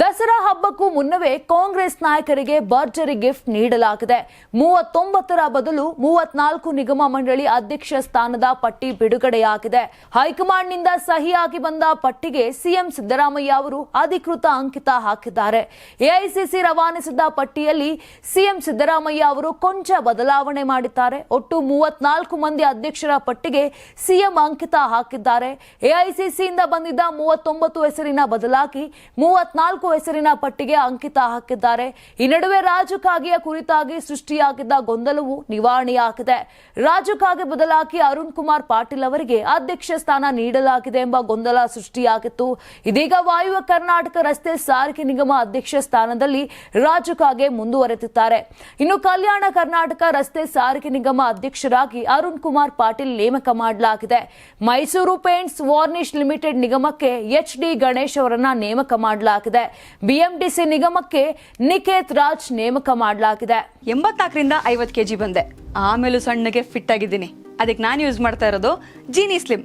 ದಸರಾ ಹಬ್ಬಕ್ಕೂ ಮುನ್ನವೇ ಕಾಂಗ್ರೆಸ್ ನಾಯಕರಿಗೆ ಭರ್ಜರಿ ಗಿಫ್ಟ್ ನೀಡಲಾಗಿದೆ. 39ರ ಬದಲು 34 ನಿಗಮ ಮಂಡಳಿ ಅಧ್ಯಕ್ಷ ಸ್ಥಾನದ ಪಟ್ಟಿ ಬಿಡುಗಡೆಯಾಗಿದೆ. ಹೈಕಮಾಂಡ್ನಿಂದ ಸಹಿಯಾಗಿ ಬಂದ ಪಟ್ಟಿಗೆ ಸಿಎಂ ಸಿದ್ದರಾಮಯ್ಯ ಅವರು ಅಧಿಕೃತ ಅಂಕಿತ ಹಾಕಿದ್ದಾರೆ. ಎಐಸಿಸಿ ರವಾನಿಸಿದ ಪಟ್ಟಿಯಲ್ಲಿ ಸಿಎಂ ಸಿದ್ದರಾಮಯ್ಯ ಅವರು ಕೊಂಚ ಬದಲಾವಣೆ ಮಾಡಿದ್ದಾರೆ. ಒಟ್ಟು 34 ಮಂದಿ ಅಧ್ಯಕ್ಷರ ಪಟ್ಟಿಗೆ ಸಿಎಂ ಅಂಕಿತ ಹಾಕಿದ್ದಾರೆ. ಎಐಸಿಸಿಯಿಂದ ಬಂದಿದ್ದ 39 ಹೆಸರಿನ ಬದಲಾಗಿ 34 ಹೆಸರಿನ ಪಟ್ಟಿಗೆ ಅಂಕಿತ ಹಾಕಿದ್ದಾರೆ. ಈ ನಡುವೆ ರಾಜಕಾಗಿಯ ಕುರಿತಾಗಿ ಸೃಷ್ಟಿಯಾಗಿದ್ದ ಗೊಂದಲವು ನಿವಾರಣೆಯಾಗಿದೆ. ರಾಜಕಾಗಿ ಬದಲಾಗಿ ಅರುಣ್ ಕುಮಾರ್ ಪಾಟೀಲ್ ಅವರಿಗೆ ಅಧ್ಯಕ್ಷ ಸ್ಥಾನ ನೀಡಲಾಗಿದೆ ಎಂಬ ಗೊಂದಲ ಸೃಷ್ಟಿಯಾಗಿತ್ತು. ಇದೀಗ ವಾಯುವ್ಯ ಕರ್ನಾಟಕ ರಸ್ತೆ ಸಾರಿಗೆ ನಿಗಮ ಅಧ್ಯಕ್ಷ ಸ್ಥಾನದಲ್ಲಿ ರಾಜಕಾಗೆ ಮುಂದುವರೆದಿದ್ದಾರೆ. ಇನ್ನು ಕಲ್ಯಾಣ ಕರ್ನಾಟಕ ರಸ್ತೆ ಸಾರಿಗೆ ನಿಗಮ ಅಧ್ಯಕ್ಷರಾಗಿ ಅರುಣ್ ಕುಮಾರ್ ಪಾಟೀಲ್ ನೇಮಕ ಮಾಡಲಾಗಿದೆ. ಮೈಸೂರು ಪೇಂಟ್ಸ್ ವಾರ್ನಿಶ್ ಲಿಮಿಟೆಡ್ ನಿಗಮಕ್ಕೆ ಎಚ್ಡಿ ಗಣೇಶ್ ಅವರನ್ನ ನೇಮಕ ಮಾಡಲಾಗಿದೆ. ಬಿಎಂಟಿಸಿ ನಿಗಮಕ್ಕೆ ನಿಕೇತ್ ರಾಜ್ ನೇಮಕ ಮಾಡಲಾಗಿದೆ. 84ರಿಂದ 50 kg ಬಂದೆ. ಆಮೇಲೂ ಸಣ್ಣಗೆ ಫಿಟ್ ಆಗಿದ್ದೀನಿ. ಅದಕ್ಕೆ ನಾನು ಯೂಸ್ ಮಾಡ್ತಾ ಇರೋದು ಜೀನಿ ಸ್ಲಿಮ್.